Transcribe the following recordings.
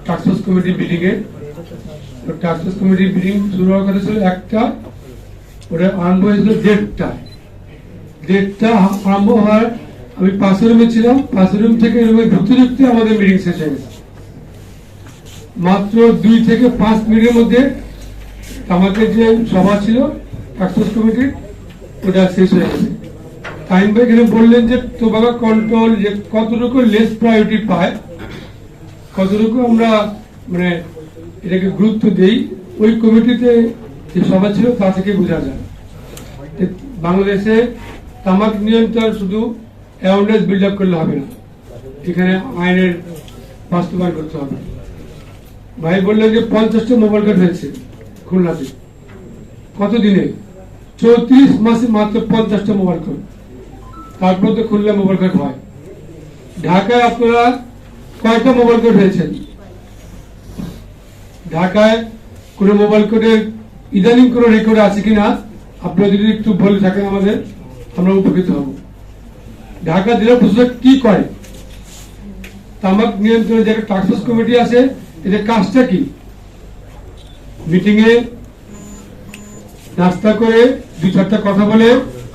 Task force committee meeting এ। Task force committee meeting শুরু হওয়ার কথা ছিল 1টা, ওটা আরম্ভ হয়েছিল 1:30 আরম্ভ হওয়ার আমি 5 রুমে ছিলাম। 5 রুম থেকে রুমে ঢুকতে ঢুকতে আমাদের মিটিং শেষ হয়ে গেছে। মাত্র 2 থেকে 5 মিনিটের মধ্যে আমাদের যে সভা ছিল টাস্কফোর্স কমিটির ওটা শেষ হয়ে গেছে। টাইম ভাই এখানে বললেন যে টোবাকো কন্ট্রোল যে কতটুকু লেস প্রায়োরিটি পায়, কতটুকু আমরা মানে এটাকে গুরুত্ব দেই, ওই কমিটিতে যে সভা ছিল তা থেকে বোঝা যায়। বাংলাদেশে তামাক নিয়ন্ত্রণ শুধু অ্যাওয়ারনেস বিল্ড আপ করলে হবে না, এখানে আইনের বাস্তবায়ন করতে হবে। ভাই বললেন যে 50টা মোবাইল কার্ড হয়েছে খুলনাতে, কতদিনে? 34 মাসে মাত্র 50টা মোবাইল কার্ড। তারপর তো খুলনা মোবাইল কার্ড হয়। ঢাকায় আপনারা কয়টা মোবাইল কোড হয়েছেন? ঢাকায় কোন মোবাইল কোডের ইদানিং কোন রেকর্ড আছে কিনা আপনারা যদি একটু বলে থাকেন আমাদের, আমরা উপকৃত হব। ঢাকা জেলা প্রশাসক কি করে? তামাক নিয়ন্ত্রণের যে টাস্কফোর্স কমিটি আছে, এদের কাজটা কি? মিটিং এ নাস্তা করে 2-4টা কথা বলে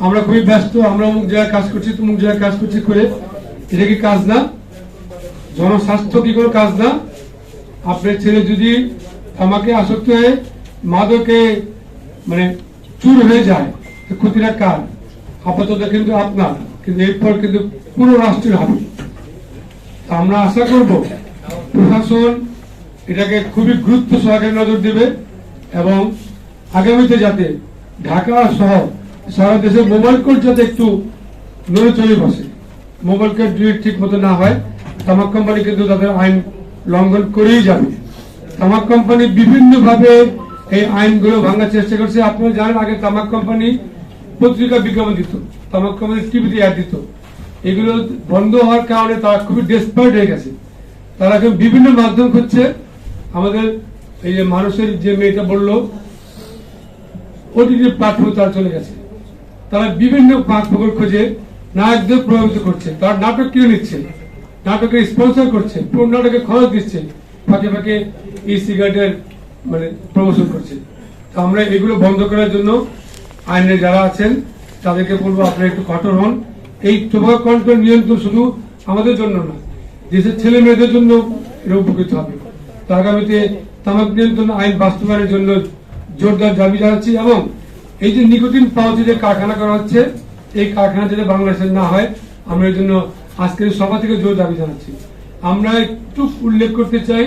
আমরা খুবই ব্যস্ত, আমরা অমুক জায়গায় কাজ করছি, তুমুক জায়গায় কাজ করছি করে, এটা কি কাজ না? জনস্বাস্থ্য কি কোনো কাজ না? আপনার ছেলে যদি আমাকে আসক্ত হয়ে মাদকে মানে চুর হয়ে যায়, ক্ষতিটা কার? আপাতত কিন্তু আপনার, কিন্তু এরপর কিন্তু পুরো রাষ্ট্রের হবে। আমরা আশা করব প্রশাসন এটাকে খুবই গুরুত্ব সহকারে নজর দেবে এবং আগামীতে যাতে ঢাকা সহ সারা দেশে মোবাইল কোড যাতে একটু নড়ে চলে বসে, মোবাইল কোড যদি ঠিক মতো না হয়, তামাক কোম্পানি কিন্তু তাদের আইন লঙ্ঘন করেই যাবে। তামাক কোম্পানি বিভিন্ন ভাবে এই আইনগুলো ভাঙার চেষ্টা করছে। আপনারা জানেন আগে তামাক কোম্পানি পত্রিকা বিজ্ঞাপন দিত, তামাক কোম্পানি টিভিতে অ্যাড দিত, এগুলো বন্ধ হওয়ার কারণে তারা খুবই ডেসপারেট হয়ে গেছে। তারা এখন বিভিন্ন মাধ্যম খুঁজছে। আমাদের এই যে মানুষের যে মেয়েটা বললো ওটিটি প্ল্যাটফর্মে তারা চলে গেছে, তারা বিভিন্ন ফাঁকফোকর খুঁজে নায়কদের প্রভাবিত করছে, তারা নাটক কিনে নিচ্ছে, নাটকের স্পন্সর করছে, পুরো নাটকে খরচ দিচ্ছে, ফাঁকে ফাঁকে ই সিগারেটের মানে প্রমোশন করছে। তো আমরা এগুলো বন্ধ করার জন্য আইনে যারা আছেন তাদেরকে বলবো আপনারা একটু কঠোর হন। এই টোবাকো কন্ট্রোল নিয়ন্ত্রণ শুধু আমাদের জন্য না, দেশের ছেলে মেয়েদের জন্য এটা উপকৃত হবে। তো আগামীতে তামাক নিয়ন্ত্রণ আইন বাস্তবায়নের জন্য জোরদার দাবি জানাচ্ছি এবং এই যে নিকোটিন পাউচে যে কারখানা করা হচ্ছে, এই কারখানা যদি বাংলাদেশে না হয়, আমরা এই জন্য আজকের সভা থেকে জোর দাবি জানাচ্ছি। আমরা একটু উল্লেখ করতে চাই,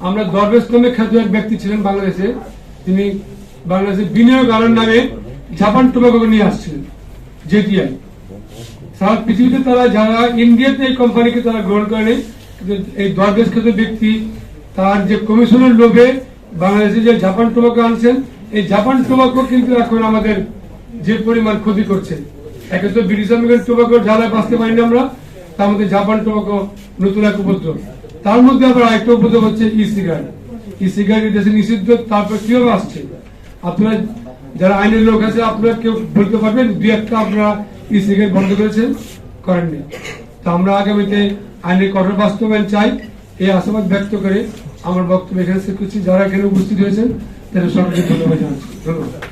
আমরা দরবেশ নামে খ্যাত এক ব্যক্তি ছিলেন বাংলাদেশে, তিনি বাংলাদেশের বিনিয়োগ আনার নামে জাপান টোবাকো নিয়ে আসছিলেন, জেটিআই। সারা পৃথিবীতে তারা যারা ইন্ডিয়াতে এই কোম্পানিকে তারা গ্রহণ করেনি, কিন্তু এই দরবেশ খ্যাত ব্যক্তি তার যে কমিশনের লোভে বাংলাদেশে যে জাপান টোবাকো আনছেন, এই জাপান টোবাকো কিন্তু এখন আমাদের যে পরিমাণ ক্ষতি করছে। একে তো ব্রিটিশ আমেরিকান টোবাকো জ্বালায় বাঁচতে পারি না আমরা, তার মধ্যে জাপান টোবাকো নতুন এক উপদ্রব। তার মধ্যে আবার আরেকটা উপদ্রব হচ্ছে ই সিগারেট। ই সিগারেট দেশে নিষিদ্ধ, তারপর কিভাবে আসছে? আপনারা যারা আইনের লোক আছে, আপনারা কেউ বলতে পারবেন 2-1টা আপনারা ই সিগারেট বন্ধ করেছেন? করেননি। তো আমরা আগামীতে আইনের কঠোর বাস্তবায়ন চাই, এই আশাবাদ ব্যক্ত করে আমার বক্তব্য এখানে শেষ করছি। যারা এখানে উপস্থিত হয়েছেন তাদের সকলকে ধন্যবাদ জানাচ্ছি। ধন্যবাদ।